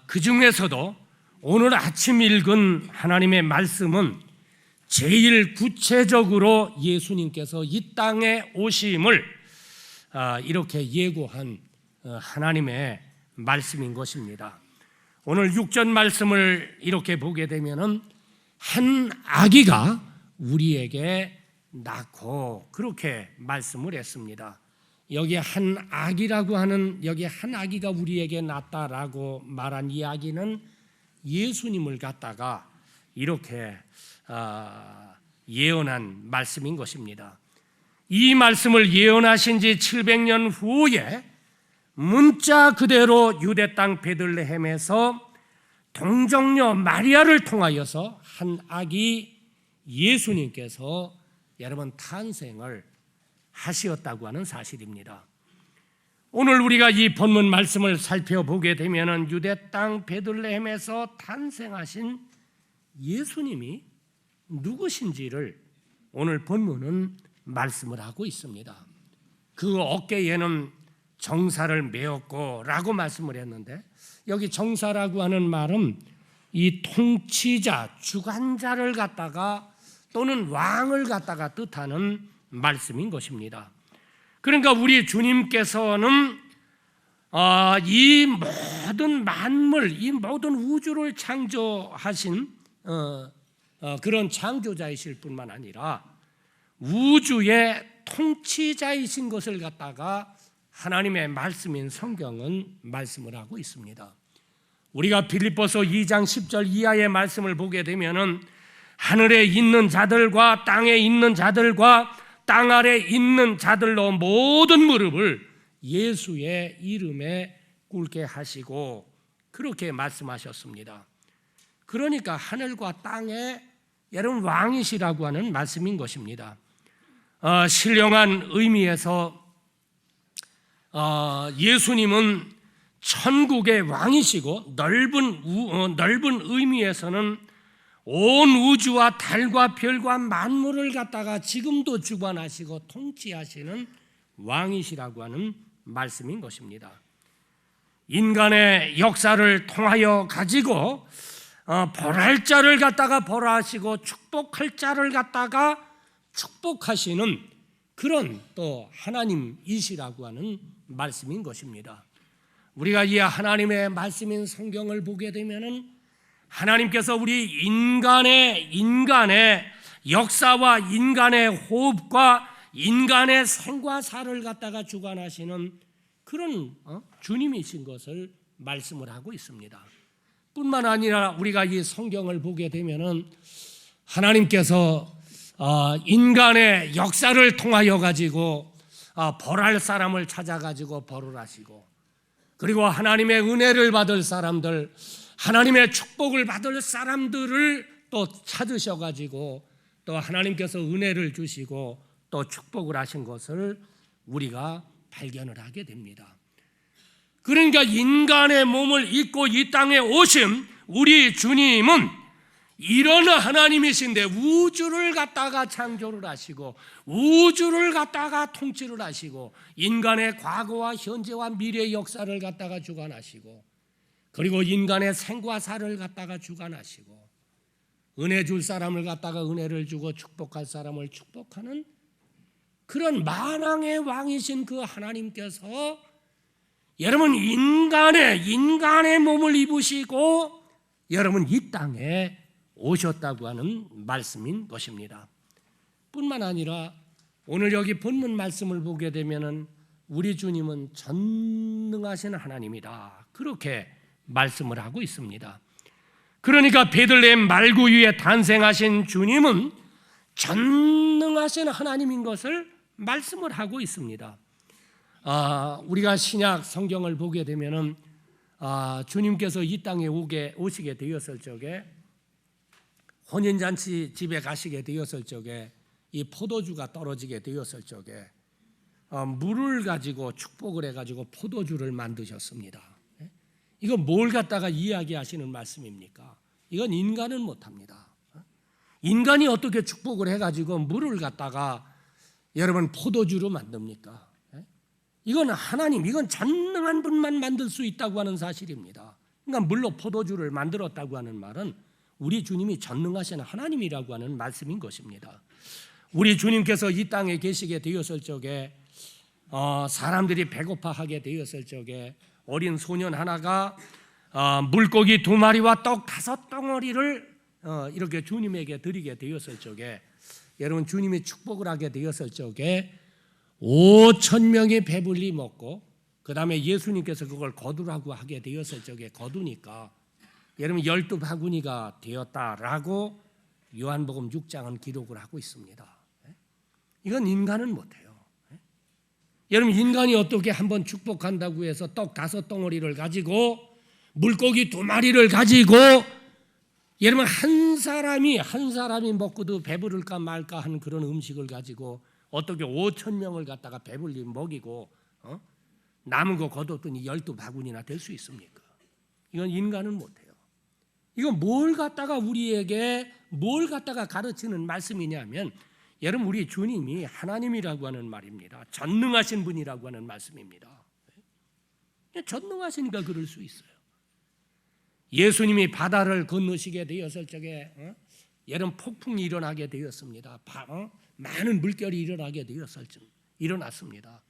그 중에서도 오늘 아침 읽은 하나님의 말씀은 제일 구체적으로 예수님께서 이 땅에 오심을 이렇게 예고한 하나님의 말씀인 것입니다. 오늘 6절 말씀을 이렇게 보게 되면은 한 아기가 우리에게 낳고 그렇게 말씀을 했습니다. 여기 한 아기라고 하는 여기 한 아기가 우리에게 낳았다라고 말한 이 아기는 예수님을 갖다가 이렇게 예언한 말씀인 것입니다. 이 말씀을 예언하신 지 700년 후에 문자 그대로 유대 땅 베들레헴에서 동정녀 마리아를 통하여서 한 아기 예수님께서 여러분 탄생을 하시었다고 하는 사실입니다. 오늘 우리가 이 본문 말씀을 살펴보게 되면 유대 땅 베들레헴에서 탄생하신 예수님이 누구신지를 오늘 본문은 말씀을 하고 있습니다. 그 어깨에는 정사를 메었고 라고 말씀을 했는데 여기 정사라고 하는 말은 이 통치자, 주관자를 갖다가 또는 왕을 갖다가 뜻하는 말씀인 것입니다. 그러니까 우리 주님께서는 이 모든 만물, 이 모든 우주를 창조하신 그런 창조자이실 뿐만 아니라 우주의 통치자이신 것을 갖다가 하나님의 말씀인 성경은 말씀을 하고 있습니다. 우리가 빌립보서 2장 10절 이하의 말씀을 보게 되면은 하늘에 있는 자들과 땅에 있는 자들과 땅 아래 있는 자들로 모든 무릎을 예수의 이름에 꿇게 하시고 그렇게 말씀하셨습니다. 그러니까 하늘과 땅에 여러분 왕이시라고 하는 말씀인 것입니다. 신령한 의미에서 예수님은 천국의 왕이시고 넓은 의미에서는 온 우주와 달과 별과 만물을 갖다가 지금도 주관하시고 통치하시는 왕이시라고 하는 말씀인 것입니다. 인간의 역사를 통하여 가지고 벌할 자를 갖다가 벌하시고 축복할 자를 갖다가 축복하시는 그런 또 하나님이시라고 하는 말씀인 것입니다. 우리가 이 하나님의 말씀인 성경을 보게 되면은 하나님께서 우리 인간의 역사와 인간의 호흡과 인간의 생과 사를 갖다가 주관하시는 그런 주님이신 것을 말씀을 하고 있습니다. 뿐만 아니라 우리가 이 성경을 보게 되면은 하나님께서 인간의 역사를 통하여 가지고 벌할 사람을 찾아 가지고 벌을 하시고 그리고 하나님의 은혜를 받을 사람들, 하나님의 축복을 받을 사람들을 또 찾으셔 가지고 또 하나님께서 은혜를 주시고 또 축복을 하신 것을 우리가 발견을 하게 됩니다. 그러니까 인간의 몸을 입고 이 땅에 오신 우리 주님은 이런 하나님이신데 우주를 갖다가 창조를 하시고 우주를 갖다가 통치를 하시고 인간의 과거와 현재와 미래의 역사를 갖다가 주관하시고 그리고 인간의 생과 사를 갖다가 주관하시고 은혜 줄 사람을 갖다가 은혜를 주고 축복할 사람을 축복하는 그런 만왕의 왕이신 그 하나님께서 여러분 인간의 몸을 입으시고 여러분 이 땅에 오셨다고 하는 말씀인 것입니다. 뿐만 아니라 오늘 여기 본문 말씀을 보게 되면은 우리 주님은 전능하신 하나님이다 그렇게 말씀을 하고 있습니다. 그러니까 베들레헴 말구 위에 탄생하신 주님은 전능하신 하나님인 것을 말씀을 하고 있습니다. 우리가 신약 성경을 보게 되면은 주님께서 이 땅에 오시게 되었을 적에 혼인잔치 집에 가시게 되었을 적에 이 포도주가 떨어지게 되었을 적에 물을 가지고 축복을 해가지고 포도주를 만드셨습니다. 이거 뭘 갖다가 이야기하시는 말씀입니까? 이건 인간은 못합니다. 인간이 어떻게 축복을 해가지고 물을 갖다가 여러분 포도주로 만듭니까? 이건 하나님, 이건 전능한 분만 만들 수 있다고 하는 사실입니다. 그러니까 물로 포도주를 만들었다고 하는 말은 우리 주님이 전능하신 하나님이라고 하는 말씀인 것입니다. 우리 주님께서 이 땅에 계시게 되었을 적에 사람들이 배고파하게 되었을 적에 어린 소년 하나가 물고기 2마리와 떡 5덩어리를 이렇게 주님에게 드리게 되었을 적에, 여러분 주님이 축복을 하게 되었을 적에 5,000명이 배불리 먹고, 그 다음에 예수님께서 그걸 거두라고 하게 되었을 적에 거두니까 여러분 12바구니가 되었다라고 요한복음 6장은 기록을 하고 있습니다. 이건 인간은 못해요. 여러분 인간이 어떻게 한번 축복한다고 해서 떡 5덩어리를 가지고 물고기 2마리를 가지고 여러분 한 사람이 먹고도 배부를까 말까 하는 그런 음식을 가지고 어떻게 5,000명을 갖다가 배불리 먹이고 남은 거 거뒀더니 12바구니나 될 수 있습니까? 이건 인간은 못해요. 이건 뭘 갖다가 우리에게 뭘 갖다가 가르치는 말씀이냐면, 여러분 우리 주님이 하나님이라고 하는 말입니다. 전능하신 분이라고 하는 말씀입니다. 전능하시니까 그럴 수 있어요. 예수님이 바다를 건너시게 되었을 적에 여러분 폭풍이 일어나게 되었습니다. 많은 물결이 일어났습니다.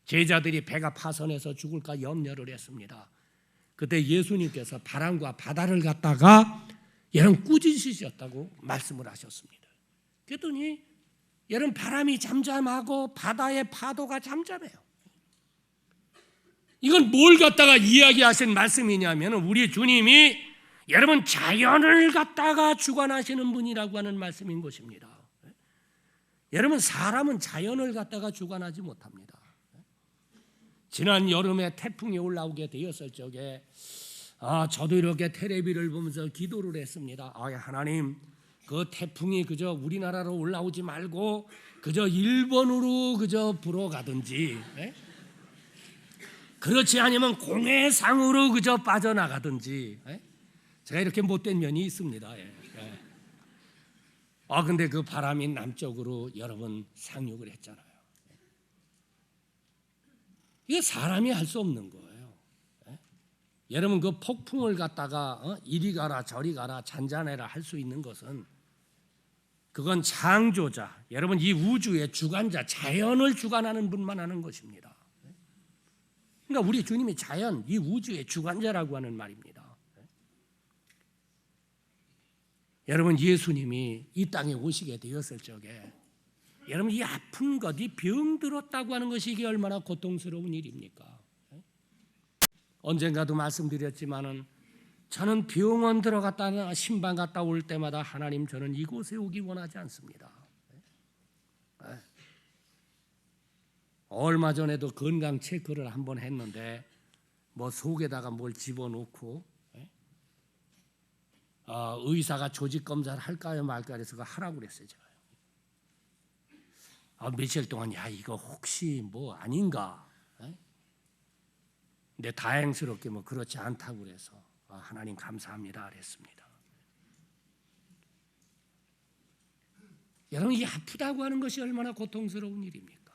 제자들이 배가 파선해서 죽을까 염려를 했습니다. 그때 예수님께서 바람과 바다를 갖다가 여러분 꾸짖으셨다고 말씀을 하셨습니다. 그랬더니 여러분 바람이 잠잠하고 바다의 파도가 잠잠해요. 이건 뭘 갖다가 이야기하신 말씀이냐면, 우리 주님이 여러분 자연을 갖다가 주관하시는 분이라고 하는 말씀인 것입니다. 여러분 사람은 자연을 갖다가 주관하지 못합니다. 지난 여름에 태풍이 올라오게 되었을 적에 저도 이렇게 텔레비를 보면서 기도를 했습니다. 하나님, 그 태풍이 그저 우리나라로 올라오지 말고 그저 일본으로 그저 불어가든지, 그렇지 않으면 공해상으로 그저 빠져나가든지. 제가 이렇게 못된 면이 있습니다. 근데 그 바람이 남쪽으로 여러분 상륙을 했잖아요. 이게 사람이 할 수 없는 거예요. 여러분 그 폭풍을 갖다가 이리 가라 저리 가라 잔잔해라 할 수 있는 것은, 그건 창조자, 여러분 이 우주의 주관자, 자연을 주관하는 분만 하는 것입니다. 그러니까 우리 주님이 자연, 이 우주의 주관자라고 하는 말입니다. 여러분 예수님이 이 땅에 오시게 되었을 적에, 여러분 이 아픈 것, 이 병 들었다고 하는 것이 이게 얼마나 고통스러운 일입니까? 언젠가도 말씀드렸지만은 저는 병원 들어갔다 신방 갔다 올 때마다 하나님, 저는 이곳에 오기 원하지 않습니다. 얼마 전에도 건강 체크를 한번 했는데 속에다가 뭘 집어넣고 의사가 조직 검사를 할까요 말까 해서 하라고 그랬어요. 제가 며칠 동안 이거 혹시 아닌가? 근데 다행스럽게 그렇지 않다고 그래서 하나님 감사합니다 그랬습니다. 여러분 이 아프다고 하는 것이 얼마나 고통스러운 일입니까?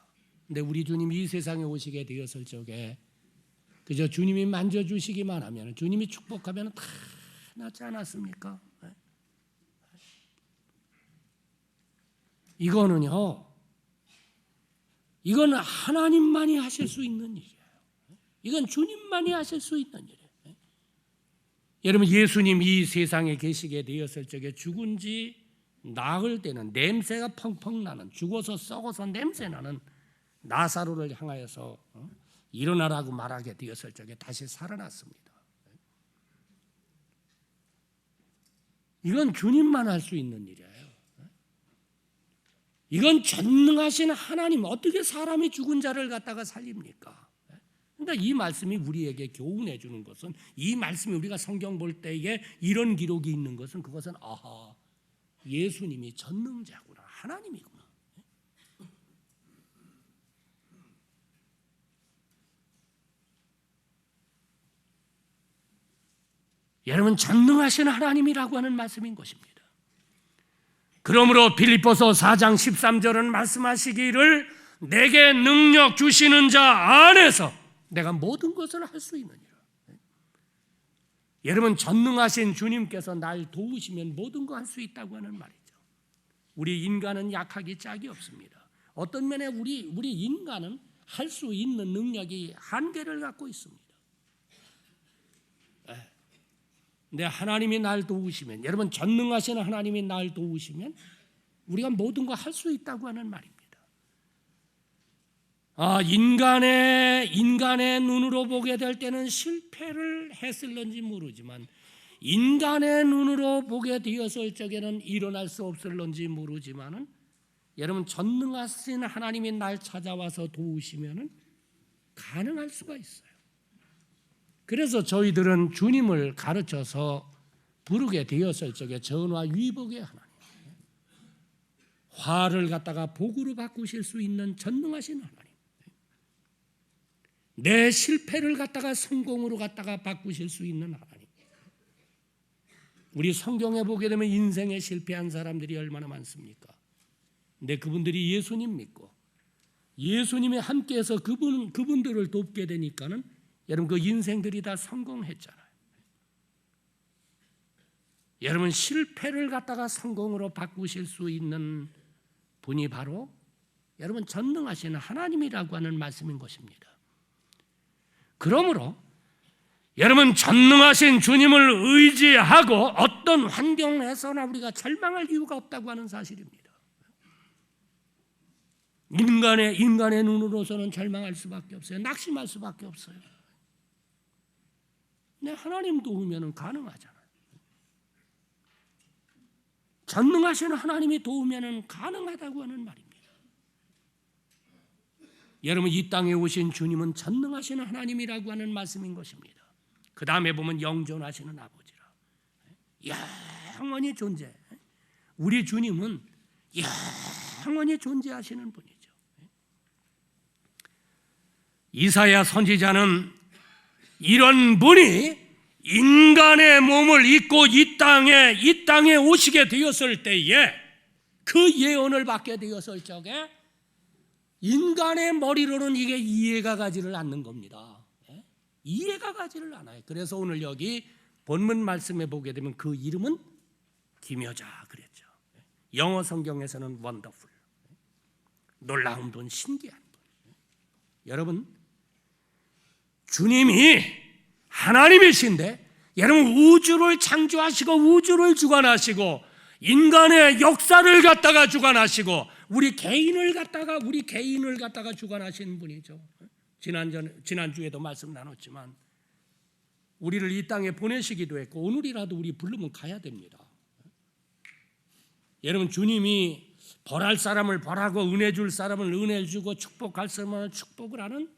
근데 우리 주님이 이 세상에 오시게 되었을 적에 그저 주님이 만져주시기만 하면, 주님이 축복하면 다 낫지 않았습니까? 이건 하나님만이 하실 수 있는 일이에요. 이건 주님만이 하실 수 있는 일이에요. 여러분 예수님 이 세상에 계시게 되었을 적에 죽은 지 나흘 때는 냄새가 펑펑 나는, 죽어서 썩어서 냄새 나는 나사로를 향하여서 일어나라고 말하게 되었을 적에 다시 살아났습니다. 이건 주님만 할 수 있는 일이에요. 이건 전능하신 하나님, 어떻게 사람이 죽은 자를 갖다가 살립니까? 그러니까 이 말씀이 우리에게 교훈해 주는 것은, 이 말씀이 우리가 성경 볼 때에 이런 기록이 있는 것은, 그것은 예수님이 전능자구나, 하나님이구나. 여러분 전능하신 하나님이라고 하는 말씀인 것입니다. 그러므로 빌립보서 4장 13절은 말씀하시기를 내게 능력 주시는 자 안에서 내가 모든 것을 할 수 있느니라. 여러분, 전능하신 주님께서 날 도우시면 모든 거 할 수 있다고 하는 말이죠. 우리 인간은 약하기 짝이 없습니다. 어떤 면에 우리 인간은 할 수 있는 능력이 한계를 갖고 있습니다. 근데 하나님이 날 도우시면, 여러분, 전능하신 하나님이 날 도우시면 우리가 모든 거 할 수 있다고 하는 말입니다. 인간의 눈으로 보게 될 때는 실패를 했을런지 모르지만, 인간의 눈으로 보게 되었을 적에는 일어날 수 없을런지 모르지만은, 여러분, 전능하신 하나님이 날 찾아와서 도우시면은 가능할 수가 있어요. 그래서 저희들은 주님을 가르쳐서 부르게 되었을 적에 전화 위복의 하나님, 화를 갖다가 복으로 바꾸실 수 있는 전능하신 하나님, 내 실패를 갖다가 성공으로 갖다가 바꾸실 수 있는 하나님. 우리 성경에 보게 되면 인생에 실패한 사람들이 얼마나 많습니까? 근데 그분들이 예수님 믿고 예수님이 함께해서 그분들을 돕게 되니까는 여러분, 그 인생들이 다 성공했잖아요. 여러분, 실패를 갖다가 성공으로 바꾸실 수 있는 분이 바로 여러분 전능하신 하나님이라고 하는 말씀인 것입니다. 그러므로 여러분, 전능하신 주님을 의지하고 어떤 환경에서나 우리가 절망할 이유가 없다고 하는 사실입니다. 인간의 눈으로서는 절망할 수밖에 없어요. 낙심할 수밖에 없어요. 근데 하나님 도우면 가능하잖아요. 전능하신 하나님이 도우면 가능하다고 하는 말입니다. 여러분, 이 땅에 오신 주님은 전능하신 하나님이라고 하는 말씀인 것입니다. 그 다음에 보면 영존하시는 아버지라, 영원히 존재, 우리 주님은 영원히 존재하시는 분이죠. 이사야 선지자는 이런 분이 인간의 몸을 입고 이 땅에 오시게 되었을 때에 그 예언을 받게 되었을 적에 인간의 머리로는 이게 이해가 가지를 않는 겁니다. 이해가 가지를 않아요. 그래서 오늘 여기 본문 말씀에 보게 되면 그 이름은 기묘자 그랬죠. 영어 성경에서는 원더풀, 놀라운 분, 신기한 분. 여러분, 주님이 하나님이신데, 여러분, 우주를 창조하시고 우주를 주관하시고 인간의 역사를 갖다가 주관하시고 우리 개인을 갖다가 주관하시는 분이죠. 지난주에도 말씀 나눴지만 우리를 이 땅에 보내시기도 했고 오늘이라도 우리 부르면 가야 됩니다. 여러분, 주님이 벌할 사람을 벌하고 은혜 줄 사람을 은혜 주고 축복할 사람을 축복을 하는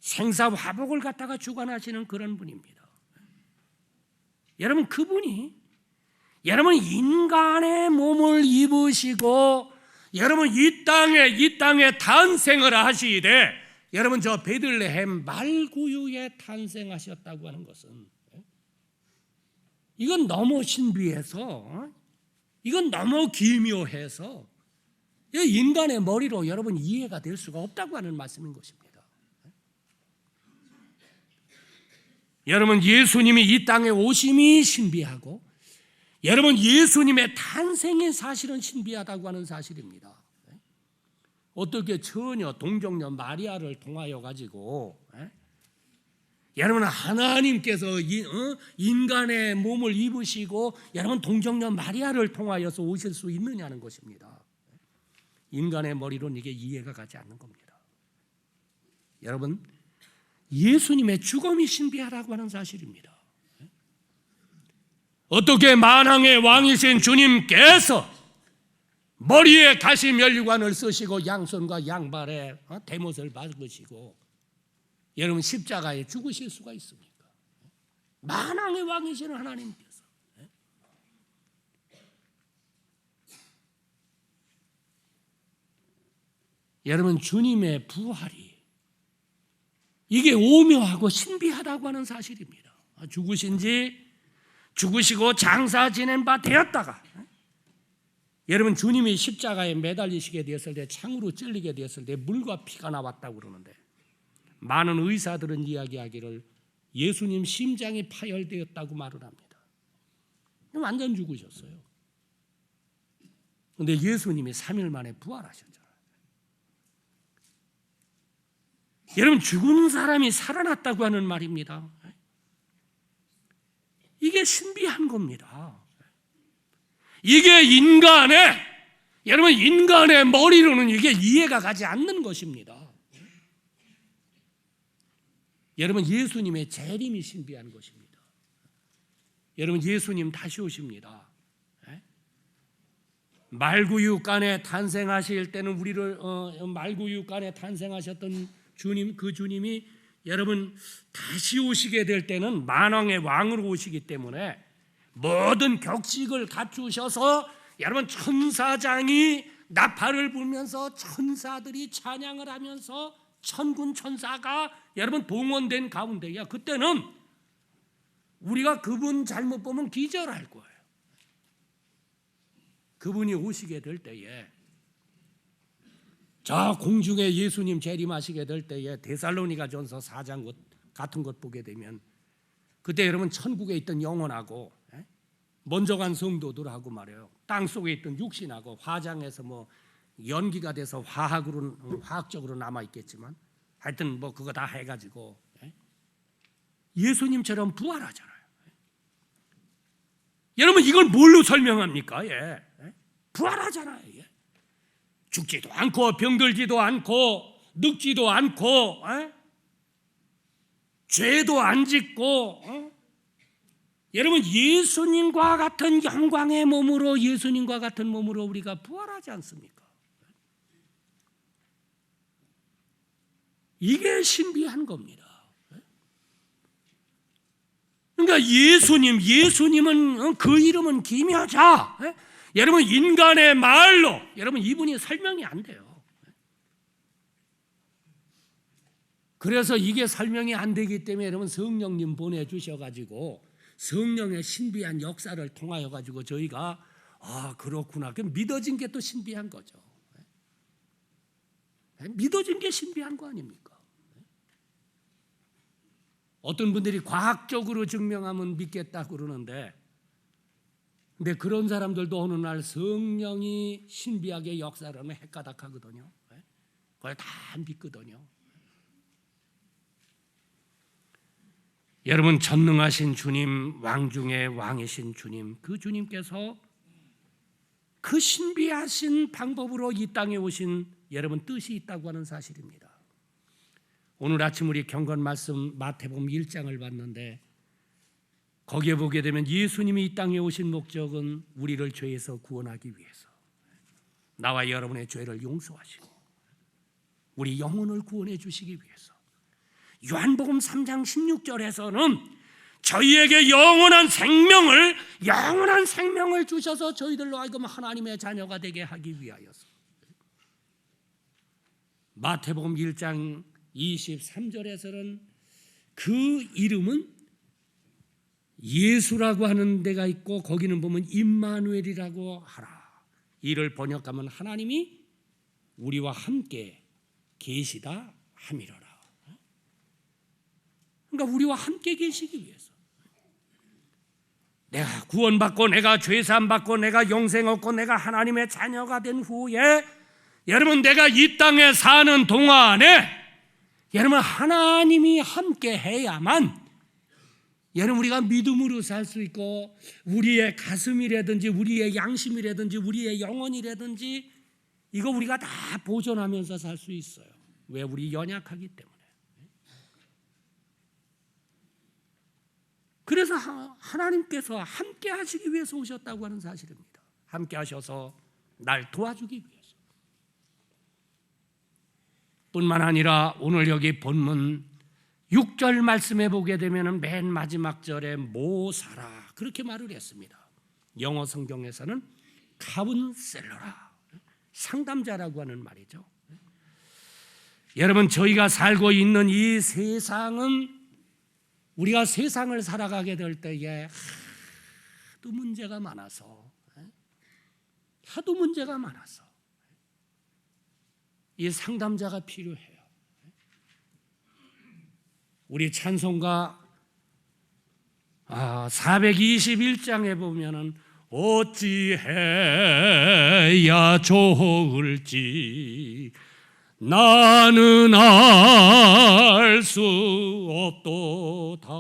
생사화복을 갖다가 주관하시는 그런 분입니다. 여러분, 그분이 여러분 인간의 몸을 입으시고 여러분 이 땅에 탄생을 하시되 여러분 저 베들레헴 말구유에 탄생하셨다고 하는 것은 이건 너무 신비해서 이건 너무 기묘해서 인간의 머리로 여러분 이해가 될 수가 없다고 하는 말씀인 것입니다. 여러분, 예수님이 이 땅에 오심이 신비하고 여러분 예수님의 탄생이 사실은 신비하다고 하는 사실입니다. 어떻게 전혀 동정녀 마리아를 통하여 가지고 여러분 하나님께서 인간의 몸을 입으시고 여러분 동정녀 마리아를 통하여서 오실 수 있느냐는 것입니다. 인간의 머리로는 이게 이해가 가지 않는 겁니다. 여러분, 예수님의 죽음이 신비하다고 하는 사실입니다. 어떻게 만왕의 왕이신 주님께서 머리에 가시 면류관을 쓰시고 양손과 양발에 대못을 박으시고 여러분 십자가에 죽으실 수가 있습니까? 만왕의 왕이신 하나님께서. 여러분, 주님의 부활이 이게 오묘하고 신비하다고 하는 사실입니다. 죽으시고 장사 지낸 바 되었다가 여러분 주님이 십자가에 매달리시게 되었을 때 창으로 찔리게 되었을 때 물과 피가 나왔다고 그러는데 많은 의사들은 이야기하기를 예수님 심장이 파열되었다고 말을 합니다. 완전 죽으셨어요. 그런데 예수님이 3일 만에 부활하셨잖아요. 여러분, 죽은 사람이 살아났다고 하는 말입니다. 이게 신비한 겁니다. 이게 여러분, 인간의 머리로는 이게 이해가 가지 않는 것입니다. 여러분, 예수님의 재림이 신비한 것입니다. 여러분, 예수님 다시 오십니다. 말구육간에 탄생하실 때는 우리를 말구육간에 탄생하셨던 주님, 그 주님이 여러분 다시 오시게 될 때는 만왕의 왕으로 오시기 때문에 모든 격식을 갖추셔서 여러분 천사장이 나팔을 불면서 천사들이 찬양을 하면서 천군 천사가 여러분 동원된 가운데야, 그때는 우리가 그분 잘못 보면 기절할 거예요. 그분이 오시게 될 때에, 저 공중에 예수님 재림하시게 될 때에 데살로니가전서 4장 같은 것 보게 되면 그때 여러분 천국에 있던 영혼하고 먼저 간 성도들하고 말이에요, 땅 속에 있던 육신하고 화장해서 뭐 연기가 돼서 화학적으로 남아 있겠지만 하여튼 뭐 그거 다 해가지고 예수님처럼 부활하잖아요. 여러분, 이걸 뭘로 설명합니까? 부활하잖아요. 죽지도 않고 병들지도 않고 늙지도 않고 죄도 안 짓고 여러분, 예수님과 같은 영광의 몸으로, 예수님과 같은 몸으로 우리가 부활하지 않습니까? 이게 신비한 겁니다. 그러니까 예수님은 그 이름은 기묘자. 여러분, 인간의 말로 여러분 이분이 설명이 안 돼요. 그래서 이게 설명이 안 되기 때문에 여러분 성령님 보내주셔가지고 성령의 신비한 역사를 통하여 가지고 저희가 그렇구나, 그럼 믿어진 게 또 신비한 거죠. 믿어진 게 신비한 거 아닙니까? 어떤 분들이 과학적으로 증명하면 믿겠다 그러는데, 근데 그런 사람들도 어느 날 성령이 신비하게 역사를 하면 헷가닥하거든요. 그걸 다 믿거든요. 여러분, 전능하신 주님, 왕 중의 왕이신 주님, 그 주님께서 그 신비하신 방법으로 이 땅에 오신 여러분 뜻이 있다고 하는 사실입니다. 오늘 아침 우리 경건 말씀 마태복음 1장을 봤는데 거기에 보게 되면 예수님이 이 땅에 오신 목적은 우리를 죄에서 구원하기 위해서, 나와 여러분의 죄를 용서하시고 우리 영혼을 구원해 주시기 위해서, 요한복음 3장 16절에서는 저희에게 영원한 생명을 주셔서 저희들로 하여금 하나님의 자녀가 되게 하기 위하여서, 마태복음 1장 23절에서는 그 이름은 예수라고 하는 데가 있고 거기는 보면 임마누엘이라고 하라. 이를 번역하면 하나님이 우리와 함께 계시다 함이라라. 그러니까 우리와 함께 계시기 위해서, 내가 구원받고 내가 죄사함받고 내가 영생 얻고 내가 하나님의 자녀가 된 후에 여러분 내가 이 땅에 사는 동안에 여러분 하나님이 함께 해야만 여러분 우리가 믿음으로 살 수 있고 우리의 가슴이라든지 우리의 양심이라든지 우리의 영혼이라든지 이거 우리가 다 보존하면서 살 수 있어요. 왜? 우리 연약하기 때문에. 그래서 하나님께서 함께 하시기 위해서 오셨다고 하는 사실입니다. 함께 하셔서 날 도와주기 위해서. 뿐만 아니라 오늘 여기 본문 6절 말씀에 보게 되면 맨 마지막 절에 모사라 그렇게 말을 했습니다. 영어 성경에서는 카운셀러라, 상담자라고 하는 말이죠. 여러분, 저희가 살고 있는 이 세상은 우리가 세상을 살아가게 될 때에 하도 문제가 많아서 이 상담자가 필요해요. 우리 찬송가 421장에 보면은 어찌해야 좋을지 나는 알 수 없도다.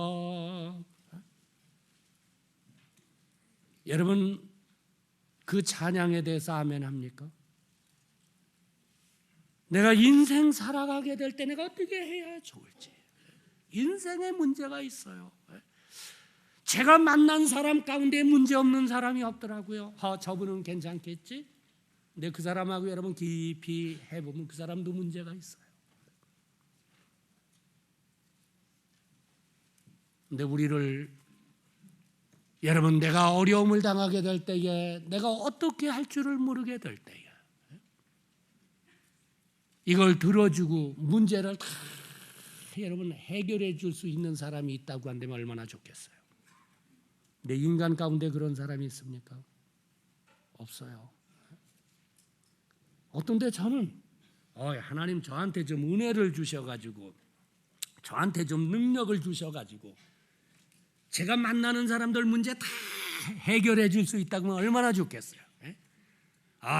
여러분 그 찬양에 대해서 아멘 합니까? 내가 인생 살아가게 될 때 내가 어떻게 해야 좋을지. 인생에 문제가 있어요. 제가 만난 사람 가운데 문제 없는 사람이 없더라고요. 저분은 괜찮겠지? 근데 그 사람하고 여러분 깊이 해보면 그 사람도 문제가 있어요. 근데 우리를 여러분 내가 어려움을 당하게 될 때에 내가 어떻게 할 줄을 모르게 될 때에 이걸 들어주고 문제를 다 여러분 해결해 줄 수 있는 사람이 있다고 한다면 얼마나 좋겠어요. 근데 인간 가운데 그런 사람이 있습니까? 없어요. 어떤데 저는 하나님 저한테 좀 은혜를 주셔가지고 저한테 좀 능력을 주셔가지고 제가 만나는 사람들 문제 다 해결해 줄 수 있다고 하면 얼마나 좋겠어요.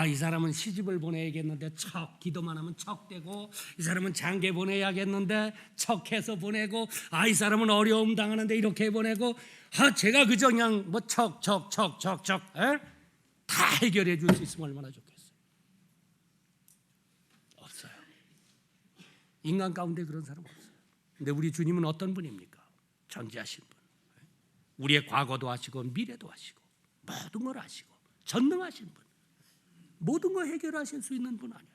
이 사람은 시집을 보내야겠는데 기도만 하면 되고, 이 사람은 장계 보내야겠는데 해서 보내고, 이 사람은 어려움 당하는데 이렇게 보내고, 제가 그저 그냥 다 해결해 줄 수 있으면 얼마나 좋겠어요. 없어요. 인간 가운데 그런 사람 없어요. 근데 우리 주님은 어떤 분입니까? 전지하신 분. 우리의 과거도 아시고 미래도 아시고 모든 걸 아시고 전능하신 분. 모든 걸 해결하실 수 있는 분 아니에요.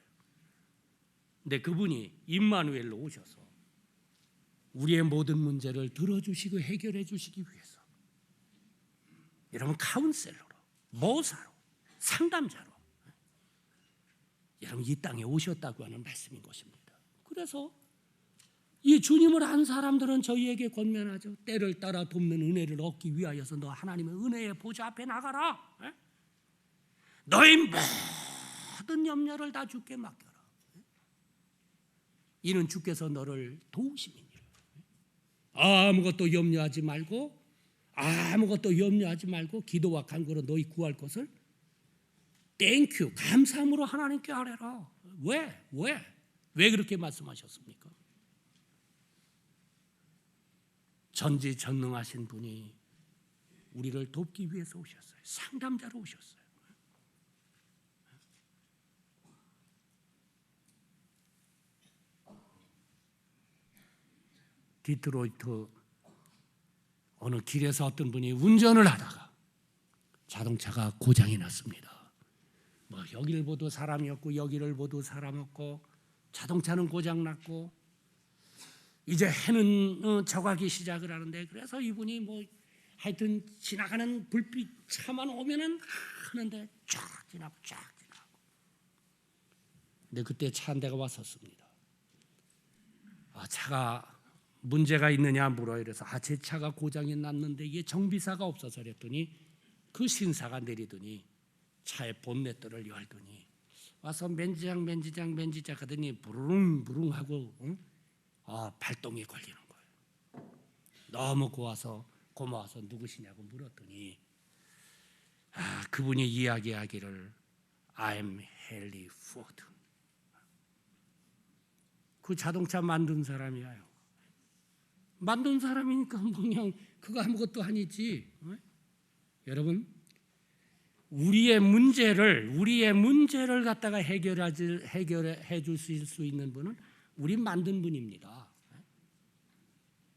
근데 그분이 임마누엘로 오셔서 우리의 모든 문제를 들어주시고 해결해 주시기 위해서 여러분 카운셀러로, 모사로, 상담자로 여러분 이 땅에 오셨다고 하는 말씀인 것입니다. 그래서 이 주님을 안 사람들은 저희에게 권면하죠. 때를 따라 돕는 은혜를 얻기 위하여서 너 하나님의 은혜의 보좌 앞에 나가라. 너희 모든 염려를 다 주께 맡겨라. 이는 주께서 너를 도우심이니라. 아무것도 염려하지 말고 기도와 간구로 너희 구할 것을 땡큐 감사함으로 하나님께 아뢰라. 왜 그렇게 말씀하셨습니까? 전지전능하신 분이 우리를 돕기 위해서 오셨어요. 상담자로 오셨어요. 디트로이트 어느 길에서 어떤 분이 운전을 하다가 자동차가 고장이 났습니다. 여기를 보도 사람이 없고 여기를 보도 사람 없고 자동차는 고장 났고 이제 해는 져가기 시작을 하는데, 그래서 이분이 하여튼 지나가는 불빛 차만 오면은 하는데 쫙 지나고. 근데 그때 차 한 대가 왔었습니다. 차가 문제가 있느냐 물어요. 그래서 제 차가 고장이 났는데 이게 정비사가 없어서 그랬더니 그 신사가 내리더니 차의 본네트를 열더니 와서 맨지장 하더니 부릉부릉 하고 발동이 걸리는 거예요. 너무 고마워서 누구시냐고 물었더니 그분이 이야기하기를 I'm Henry Ford. 그 자동차 만든 사람이에요. 만든 사람이니까 그냥 그거 아무것도 아니지. 여러분 우리의 문제를 갖다가 해결해 줄 수 있는 분은 우리 만든 분입니다.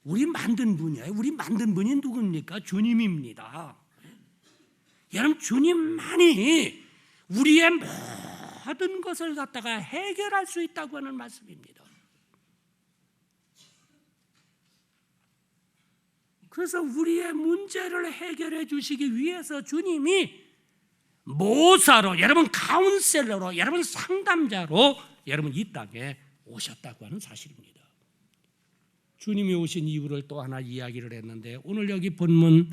우리 만든 분이에요. 우리 만든 분이 누굽니까? 주님입니다. 여러분 주님만이 우리의 모든 것을 갖다가 해결할 수 있다고 하는 말씀입니다. 그래서 우리의 문제를 해결해 주시기 위해서 주님이 모사로, 여러분 카운셀러로, 여러분 상담자로 여러분 이 땅에 오셨다고 하는 사실입니다. 주님이 오신 이유를 또 하나 이야기를 했는데, 오늘 여기 본문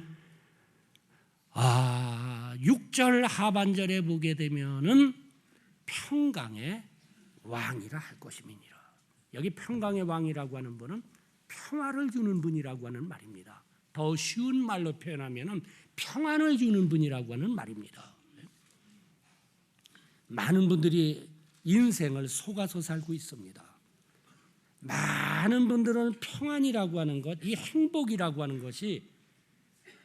6절 하반절에 보게 되면은 평강의 왕이라 할 것임이니라. 여기 평강의 왕이라고 하는 분은 평화를 주는 분이라고 하는 말입니다. 더 쉬운 말로 표현하면 평안을 주는 분이라고 하는 말입니다. 많은 분들이 인생을 속아서 살고 있습니다. 많은 분들은 평안이라고 하는 것, 이 행복이라고 하는 것이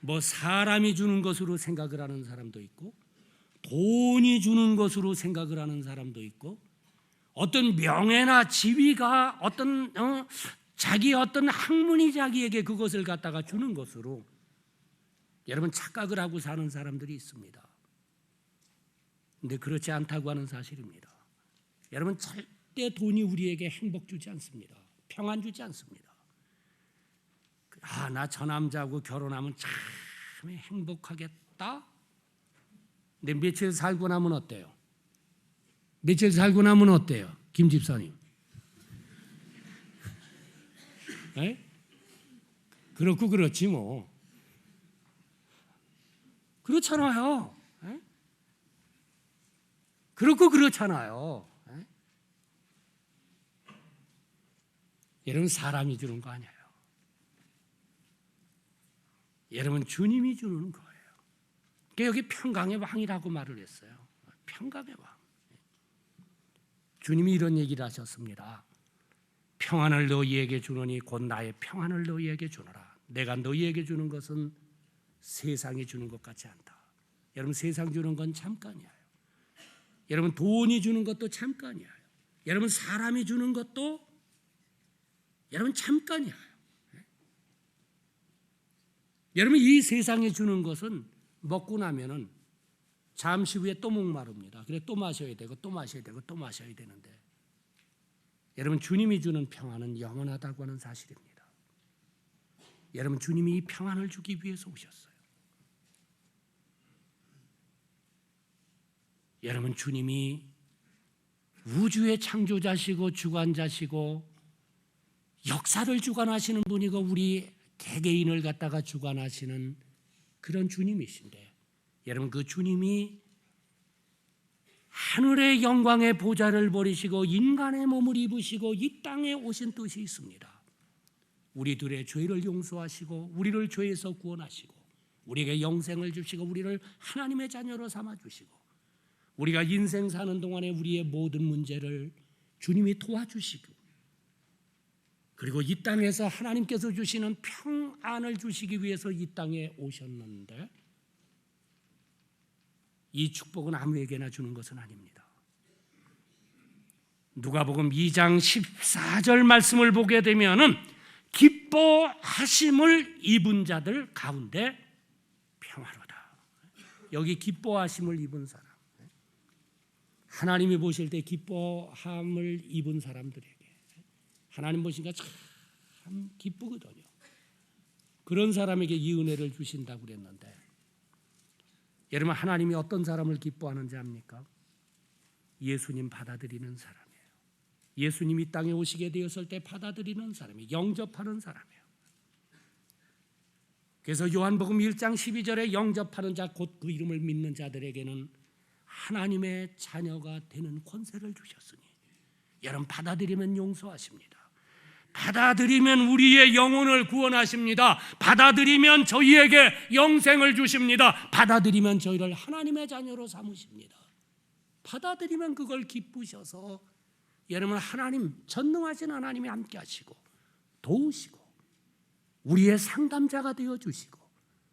뭐 사람이 주는 것으로 생각을 하는 사람도 있고, 돈이 주는 것으로 생각을 하는 사람도 있고, 어떤 명예나 지위가 어떤 자기 어떤 학문이 자기에게 그것을 갖다가 주는 것으로 여러분 착각을 하고 사는 사람들이 있습니다. 근데 그렇지 않다고 하는 사실입니다. 여러분 절대 돈이 우리에게 행복 주지 않습니다. 평안 주지 않습니다. 나 저 남자하고 결혼하면 참 행복하겠다. 근데 며칠 살고 나면 어때요? 며칠 살고 나면 어때요? 김 집사님. 에? 그렇고 그렇지 뭐. 그렇잖아요. 에? 그렇고 그렇잖아요. 에? 여러분 사람이 주는 거 아니에요. 여러분 주님이 주는 거예요. 그러니까 여기 평강의 왕이라고 말을 했어요. 평강의 왕. 주님이 이런 얘기를 하셨습니다. 평안을 너희에게 주노니 곧 나의 평안을 너희에게 주노라. 내가 너희에게 주는 것은 세상이 주는 것 같지 않다. 여러분 세상 주는 건 잠깐이에요. 여러분 돈이 주는 것도 잠깐이에요. 여러분 사람이 주는 것도 여러분 잠깐이에요. 여러분 이 세상에 주는 것은 먹고 나면은 잠시 후에 또 목마릅니다. 그래 또 마셔야 되고 또 마셔야 되고 또 마셔야 되는데 여러분 주님이 주는 평안은 영원하다고 하는 사실입니다. 여러분 주님이 이 평안을 주기 위해서 오셨어요. 여러분 주님이 우주의 창조자시고 주관자시고 역사를 주관하시는 분이고 우리 개개인을 갖다가 주관하시는 그런 주님이신데 여러분 그 주님이 하늘의 영광의 보좌를 버리시고 인간의 몸을 입으시고 이 땅에 오신 뜻이 있습니다. 우리들의 죄를 용서하시고 우리를 죄에서 구원하시고 우리에게 영생을 주시고 우리를 하나님의 자녀로 삼아주시고 우리가 인생 사는 동안에 우리의 모든 문제를 주님이 도와주시고 그리고 이 땅에서 하나님께서 주시는 평안을 주시기 위해서 이 땅에 오셨는데 이 축복은 아무에게나 주는 것은 아닙니다. 누가복음 2장 14절 말씀을 보게 되면은 기뻐하심을 입은 자들 가운데 평화로다. 여기 기뻐하심을 입은 사람. 하나님이 보실 때 기뻐함을 입은 사람들에게 하나님 보시니까 참 기쁘거든요. 그런 사람에게 이 은혜를 주신다고 그랬는데 여러분 하나님이 어떤 사람을 기뻐하는지 압니까? 예수님 받아들이는 사람이에요. 예수님이 이 땅에 오시게 되었을 때 받아들이는 사람이에요. 영접하는 사람이에요. 그래서 요한복음 1장 12절에 영접하는 자 곧 그 이름을 믿는 자들에게는 하나님의 자녀가 되는 권세를 주셨으니 여러분 받아들이면 용서하십니다. 받아들이면 우리의 영혼을 구원하십니다. 받아들이면 저희에게 영생을 주십니다. 받아들이면 저희를 하나님의 자녀로 삼으십니다. 받아들이면 그걸 기쁘셔서 여러분 하나님 전능하신 하나님이 함께 하시고 도우시고 우리의 상담자가 되어주시고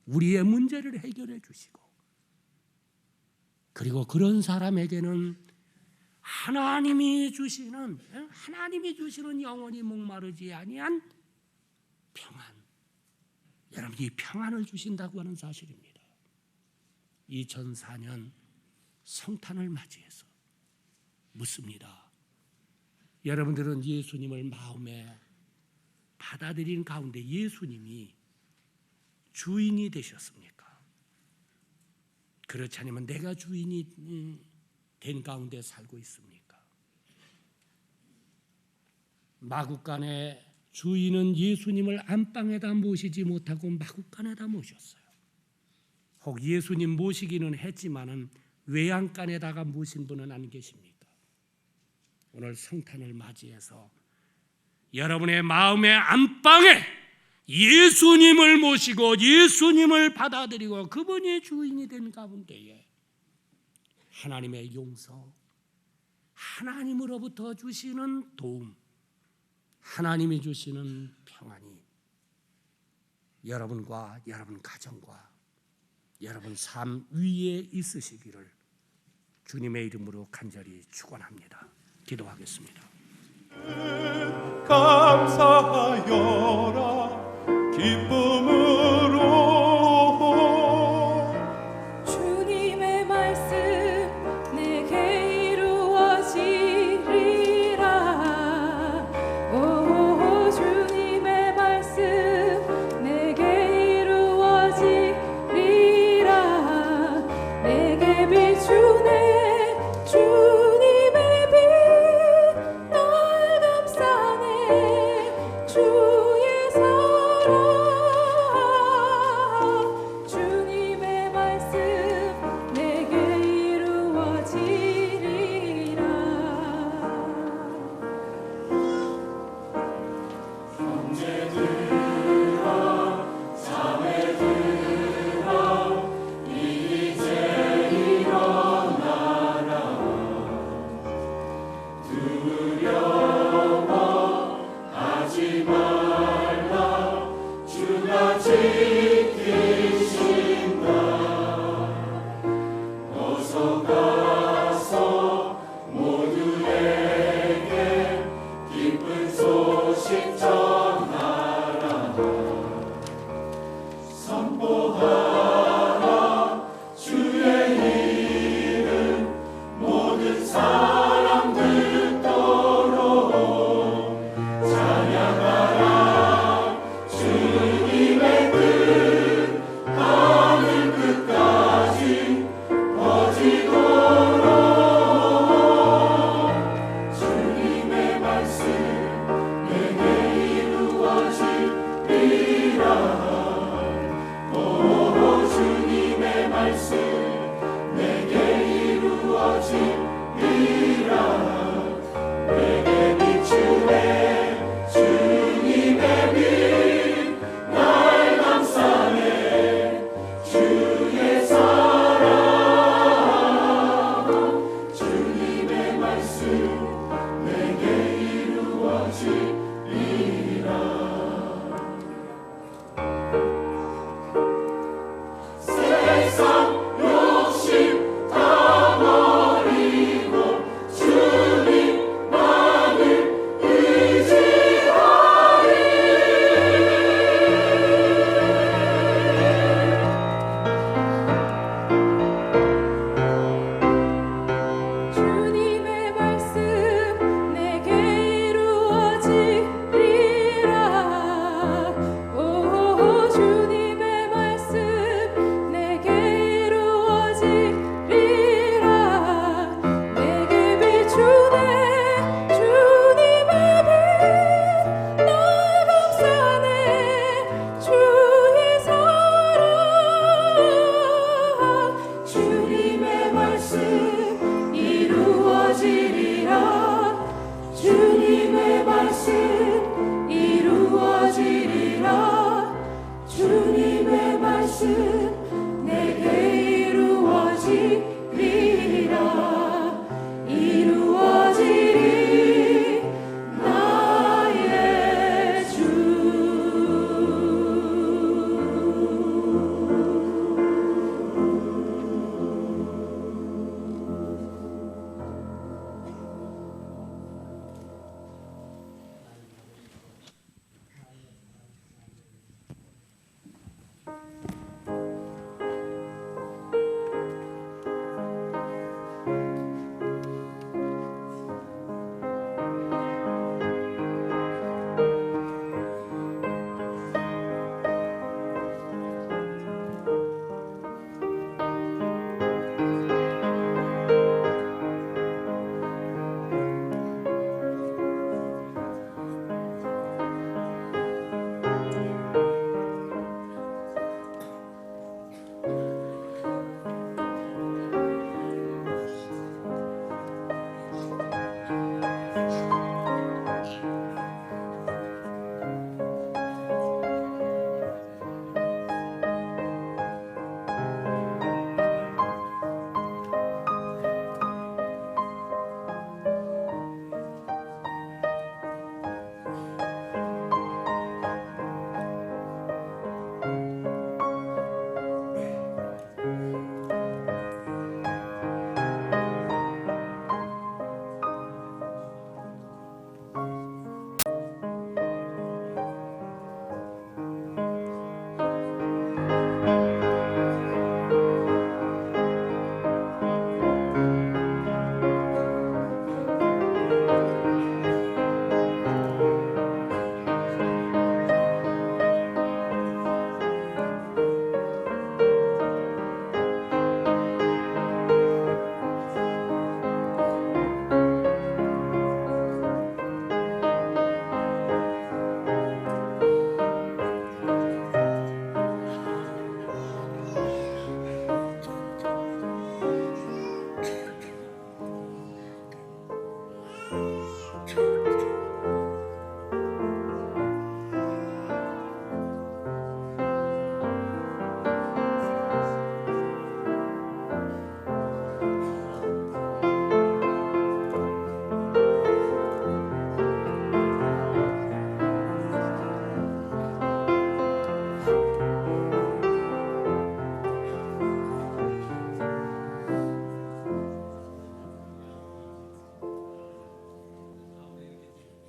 우리의 문제를 해결해 주시고 그리고 그런 사람에게는 하나님이 주시는 영원히 목마르지 아니한 평안. 여러분 이 평안을 주신다고 하는 사실입니다. 2004년 성탄을 맞이해서 묻습니다. 여러분들은 예수님을 마음에 받아들인 가운데 예수님이 주인이 되셨습니까? 그렇지 않으면 내가 주인이 된 가운데 살고 있습니까? 마국간의 주인은 예수님을 안방에다 모시지 못하고 마국간에다 모셨어요. 혹 예수님 모시기는 했지만은 외양간에다가 모신 분은 안 계십니까? 오늘 성탄을 맞이해서 여러분의 마음의 안방에 예수님을 모시고 예수님을 받아들이고 그분이 주인이 된 가운데에 하나님의 용서, 하나님으로부터 주시는 도움, 하나님이 주시는 평안이 여러분과 여러분 가정과 여러분 삶 위에 있으시기를 주님의 이름으로 간절히 축원합니다. 기도하겠습니다. 감사하여라 기쁨으로 주님의 말씀 내게 이루어지리라. 오 주님의 말씀 내게 이루어지리라. 내게 비추네 주님의 빛 날 감싸네 주의 사랑. 주님의 말씀 내게 이루어지리라. 주님의 말씀 내게 이루어지리라. 오 주님의 말씀 내게 이루어지리라. 내게 비추네 주님의 빛 날 감싸네 주의 사랑. 주님의 말씀 이루어지리라. 주님의 말씀 이루어지리라. 주님의 말씀 내게 이루어지리라. 이루어지리 나의 주.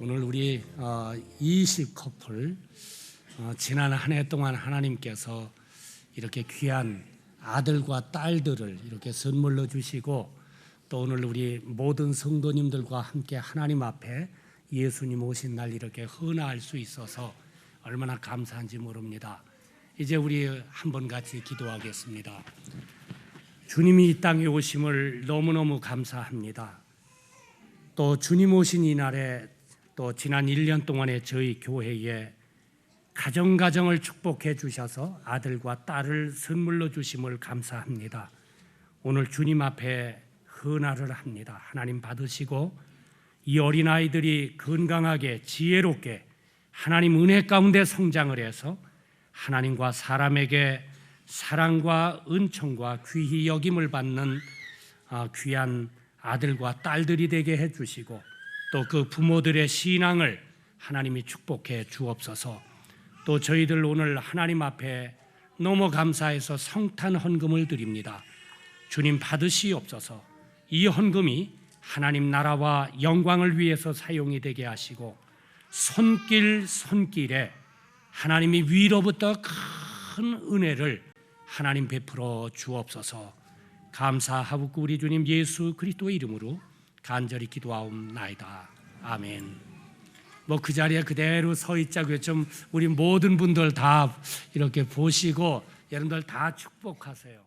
오늘 우리 20 커플 지난 한 해 동안 하나님께서 이렇게 귀한 아들과 딸들을 이렇게 선물로 주시고 또 오늘 우리 모든 성도님들과 함께 하나님 앞에 예수님 오신 날 이렇게 헌화할 수 있어서 얼마나 감사한지 모릅니다. 이제 우리 한번 같이 기도하겠습니다. 주님이 이 땅에 오심을 너무너무 감사합니다. 또 주님 오신 이 날에 또 지난 1년 동안에 저희 교회에 가정을 축복해 주셔서 아들과 딸을 선물로 주심을 감사합니다. 오늘 주님 앞에 헌화를 합니다. 하나님 받으시고 이 어린아이들이 건강하게 지혜롭게 하나님 은혜 가운데 성장을 해서 하나님과 사람에게 사랑과 은총과 귀히 여김을 받는 귀한 아들과 딸들이 되게 해주시고 또 그 부모들의 신앙을 하나님이 축복해 주옵소서. 또 저희들 오늘 하나님 앞에 너무 감사해서 성탄 헌금을 드립니다. 주님 받으시옵소서. 이 헌금이 하나님 나라와 영광을 위해서 사용이 되게 하시고 손길에 하나님이 위로부터 큰 은혜를 하나님 베풀어 주옵소서. 감사하고 우리 주님 예수 그리스도의 이름으로 간절히 기도하옵나이다. 아멘. 그 자리에 그대로 서 있자고요. 좀 우리 모든 분들 다 이렇게 보시고 여러분들 다 축복하세요.